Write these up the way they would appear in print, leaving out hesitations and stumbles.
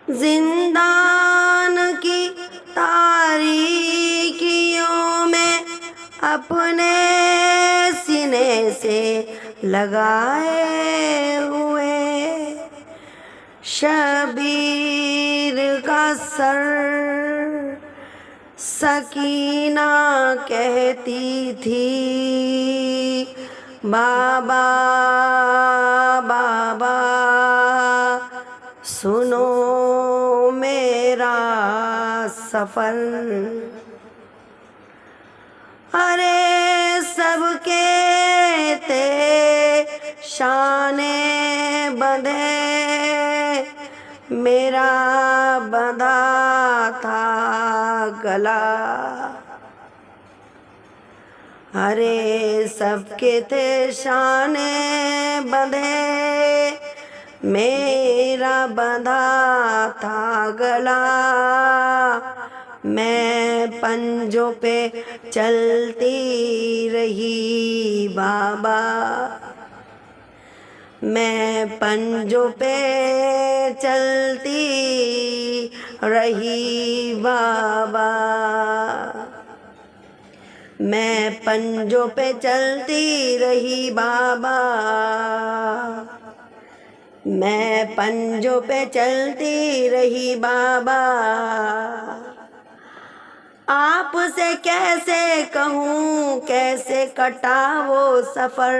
जिंदान की तारीकियों में अपने सीने से लगाए हुए शबीर का सर सकीना कहती थी, बाबा बाबा सुनो मेरा सफर। अरे सबके ते शाने बंधे, मेरा बंधा था गला। अरे सबके थे शाने बंधे, मेरा बंधा था गला। मैं पंजों पे चलती रही बाबा, मैं पंजों पे चलती रही बाबा, मैं पंजों पे चलती रही बाबा, मैं पंजों पे चलती रही बाबा। आपसे कैसे कहूँ कैसे कटा वो सफर,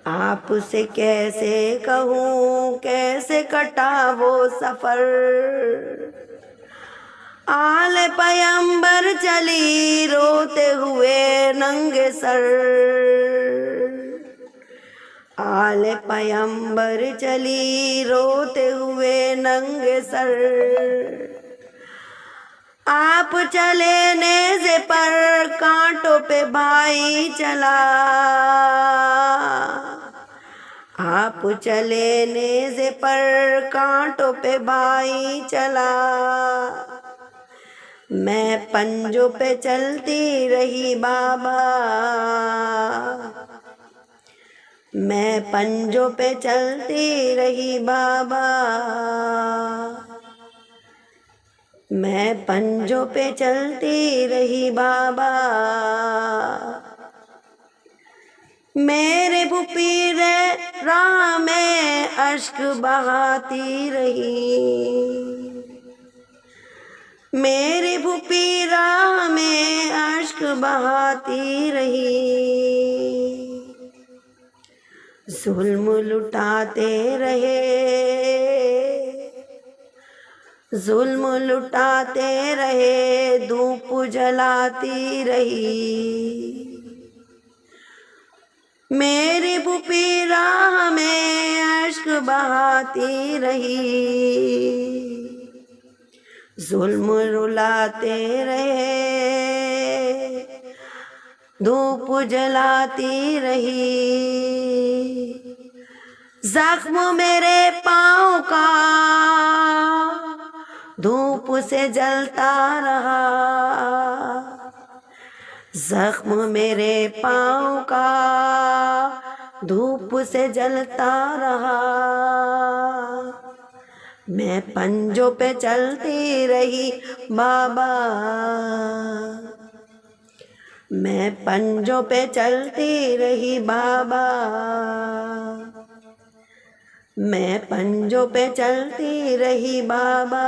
आपसे कैसे कहूँ कैसे कटा वो सफर। आले पैगंबर चली रोते हुए नंगे सर, आले पैगंबर चली रोते हुए नंगे सर। आप चले नेज़े पर कांटों पे भाई चला, आप चले नेज़े पर कांटों पे भाई चला। मैं पंजों पे चलती रही बाबा, मैं पंजों पे चलती रही बाबा, मैं पंजों पे चलती रही बाबा। मेरे भूपीरे राह में अश्क बहाती रही, मेरी भूपी राह में अश्क बहाती रही। जुल्म लुटाते रहे, जुल्म लुटाते रहे, धूप जलाती रही। मेरी भूपी राह में अश्क बहाती रही, जुल्म रुलाते रहे, धूप जलाती रही। जख्म मेरे पाँव का धूप से जलता रहा, जख्म मेरे पाँव का धूप से जलता रहा। मैं पंजों पे चलती रही बाबा, मैं पंजों पे चलती रही बाबा, मैं पंजों पे चलती रही बाबा।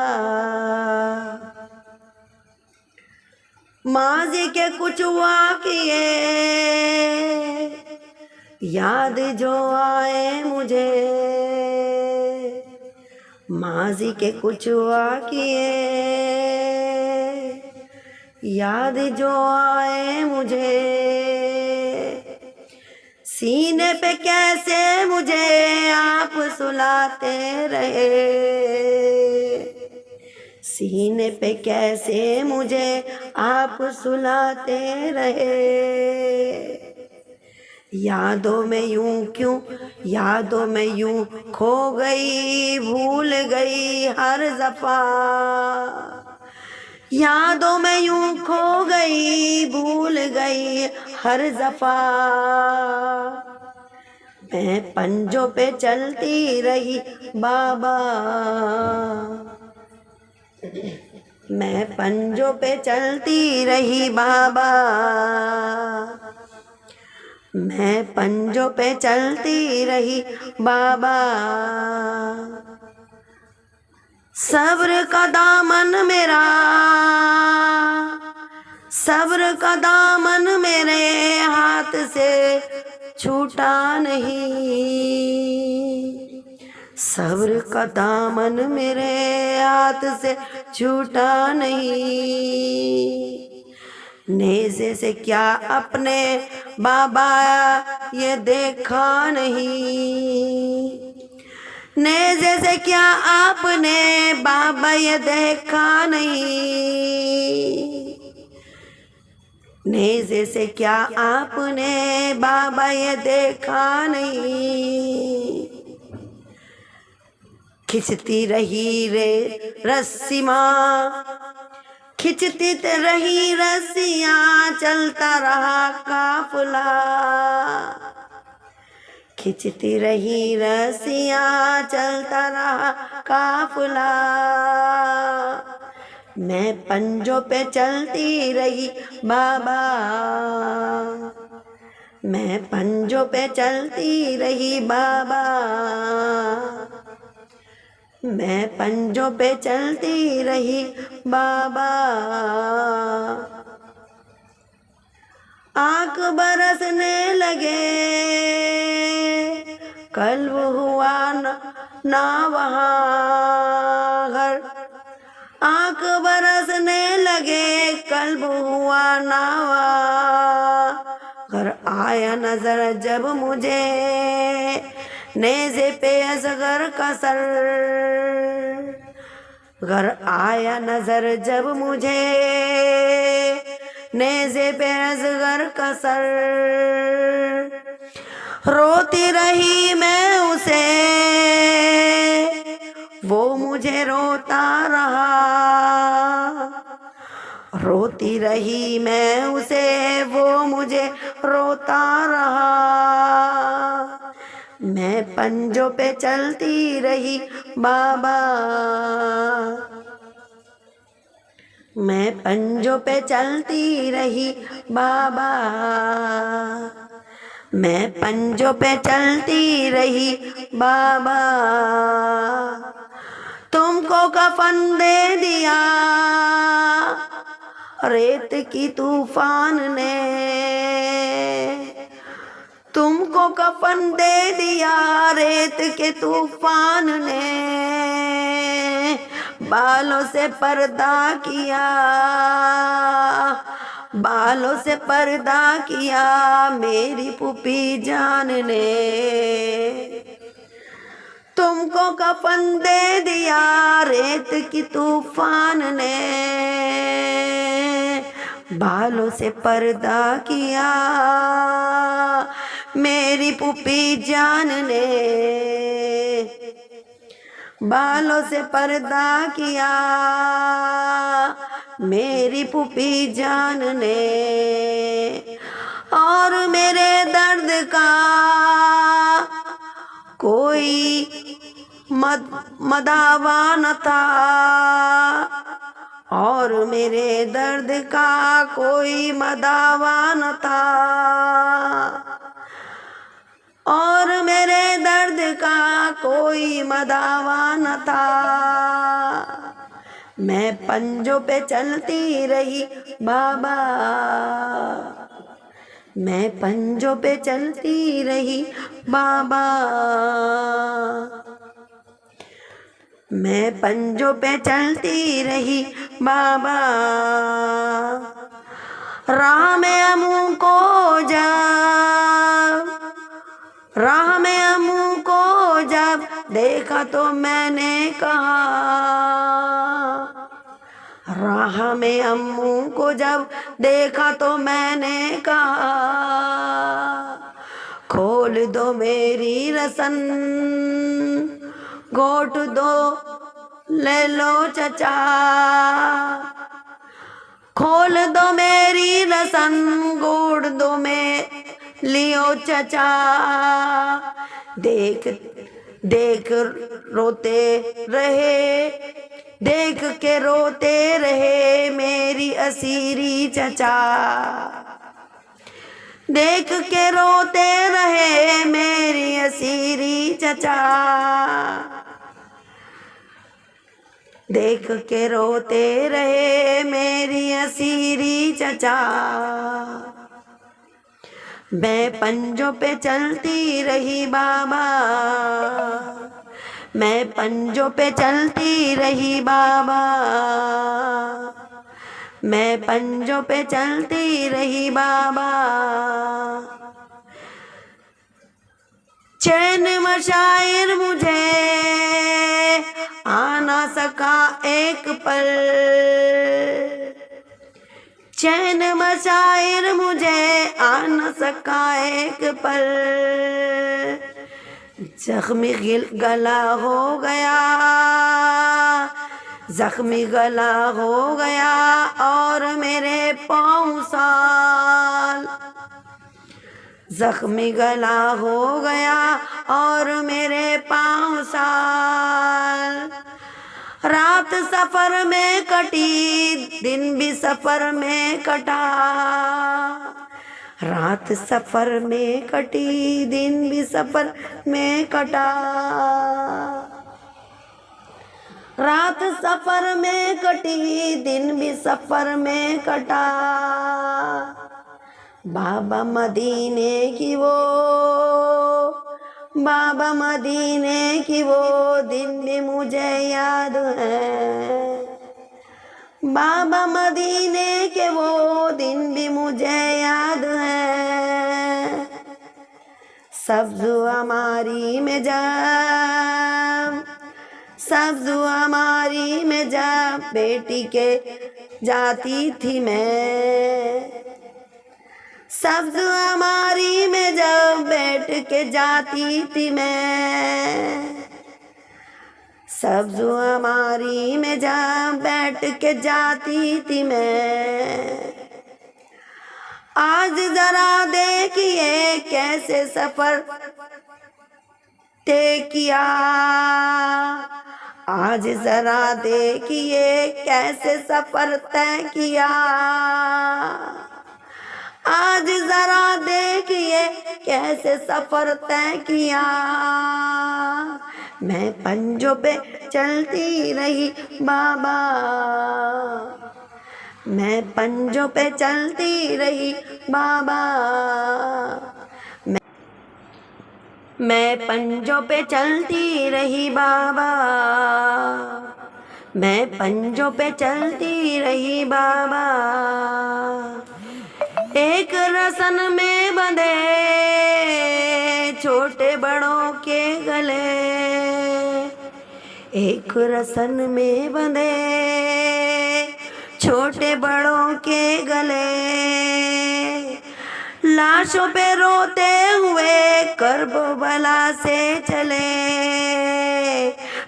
माज़ी के कुछ वाक़ये याद जो आए मुझे, माज़ी के कुछ वाक़ये याद जो आए मुझे। सीने पे कैसे मुझे आप सुलाते रहे, सीने पे कैसे मुझे आप सुलाते रहे। यादों में यूं क्यों, यादों में यूं खो गई, भूल गई हर दफा। यादों में यूं खो गई, भूल गई हर दफा। मैं पंजों पे चलती रही बाबा, मैं पंजों पे चलती रही बाबा, मैं पंजों पे चलती रही बाबा। सब्र का दामन मेरा, सब्र का दामन मेरे हाथ से छूटा नहीं, सब्र का दामन मेरे हाथ से छूटा नहीं। नेज़े से क्या अपने बाबा ये देखा नहीं, नेज़े से क्या आपने बाबा ये देखा नहीं, नेज़े से क्या आपने बाबा ये देखा नहीं। खिंचती रही रे रस्सी माँ, खिंचती रही रस्सियाँ, चलता रहा काफिला, खिंचती रही रस्सियाँ, चलता रहा काफिला। मैं पंजों पे चलती रही बाबा, मैं पंजों पे चलती रही बाबा, मैं पंजों पे चलती रही बाबा। आँख बरसने लगे, कल्ब हुआ ना वहाँ घर, आँख बरसने लगे, कल्ब हुआ ना वहाँ घर। आया नजर जब मुझे नेज़े पे असगर का सर, घर आया नजर जब मुझे नेज़े पे असगर का सर। रोती रही मैं उसे, वो मुझे रोता रहा, रोती रही मैं उसे, वो मुझे रोता रहा। मैं पंजों पे चलती रही बाबा, मैं पंजों पे चलती रही बाबा, मैं पंजों पे चलती रही बाबा। तुमको कफन दे दिया रेत की तूफान ने, तुमको कफन दे दिया रेत के तूफान ने, बालों से पर्दा किया, बालों से पर्दा किया मेरी पुपी जान ने। तुमको कफन दे दिया रेत की तूफान ने, बालों से पर्दा किया मेरी पुपी जान ने, बालों से पर्दा किया मेरी पुपी जान ने। और मेरे दर्द का कोई मदावा न था, और मेरे दर्द का कोई मदावा न था, और मेरे दर्द का कोई मदावा न था। मैं पंजों पे चलती रही बाबा, मैं पंजों पे चलती रही बाबा, मैं पंजों पे चलती रही बाबा। राह में अमू को जब, राह में अमू को जब देखा तो मैंने कहा, राह में अम्मू को जब देखा तो मैंने कहा, खोल दो मेरी रसन, घोट दो ले लो चचा, खोल दो मेरी रसन, घोट दो में लियो चचा। देख देख रोते रहे, देख के रोते रहे मेरी असीरी चचा। देख के रोते रहे मेरी असीरी चचा। देख के रोते रहे मेरी असीरी चचा। मैं पंजों पे चलती रही बाबा, मैं पंजों पे चलती रही बाबा, मैं पंजों पे चलती रही बाबा। चैन मशायर मुझे आ ना सका एक पल, चैन मशायर मुझे आ न सका एक पल। जख्मी गला हो गया, जख्मी गला हो गया और मेरे पाँव साल। जख्मी गला हो गया और मेरे पाँव साल। रात सफर में कटी, दिन भी सफर में कटा। रात सफर में कटी, दिन भी सफर में कटा। रात सफर में कटी, दिन भी सफर में कटा। बाबा मदीने की वो, बाबा मदीने की वो दिन भी मुझे याद है। बाबा मदीने के वो दिन भी मुझे याद है। सब्ज़ हमारी में जब, सब्ज़ हमारी में जब बेटी के जाती थी मैं। सब्ज़ हमारी में जब बैठ के जाती थी मैं। सब्ज़ हमारी में जब बैठ के जाती थी मैं। आज जरा देखिए कैसे सफर तय किया। आज जरा देखिए कैसे सफर तय किया। आज जरा देखिए कैसे सफर तय किया। मैं पंजों पे चलती रही बाबा, मैं पंजों पे चलती रही बाबा। मैं पंजों पे चलती रही बाबा, मैं पंजों पे चलती रही बाबा। एक रसन में बंधे छोटे बड़ों के गले, एक रसन में बंधे छोटे बड़ों के गले। लाशों पे रोते हुए करबला से चले,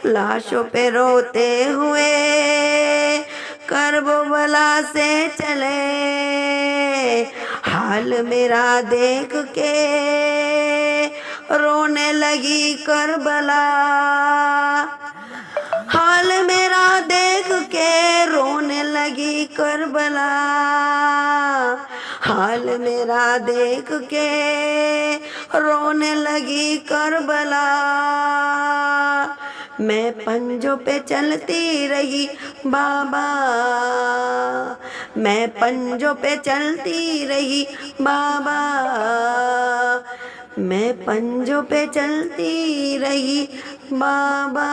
लाशों पे रोते हुए करबला से चले। हाल मेरा देख के रोने लगी करबला, हाल मेरा देख के रोने लगी करबला। हाल मेरा देख के रोने लगी करबला। मैं पंजों पे चलती रही बाबा, मैं पंजों पे चलती रही बाबा, मैं पंजों पे चलती रही बाबा।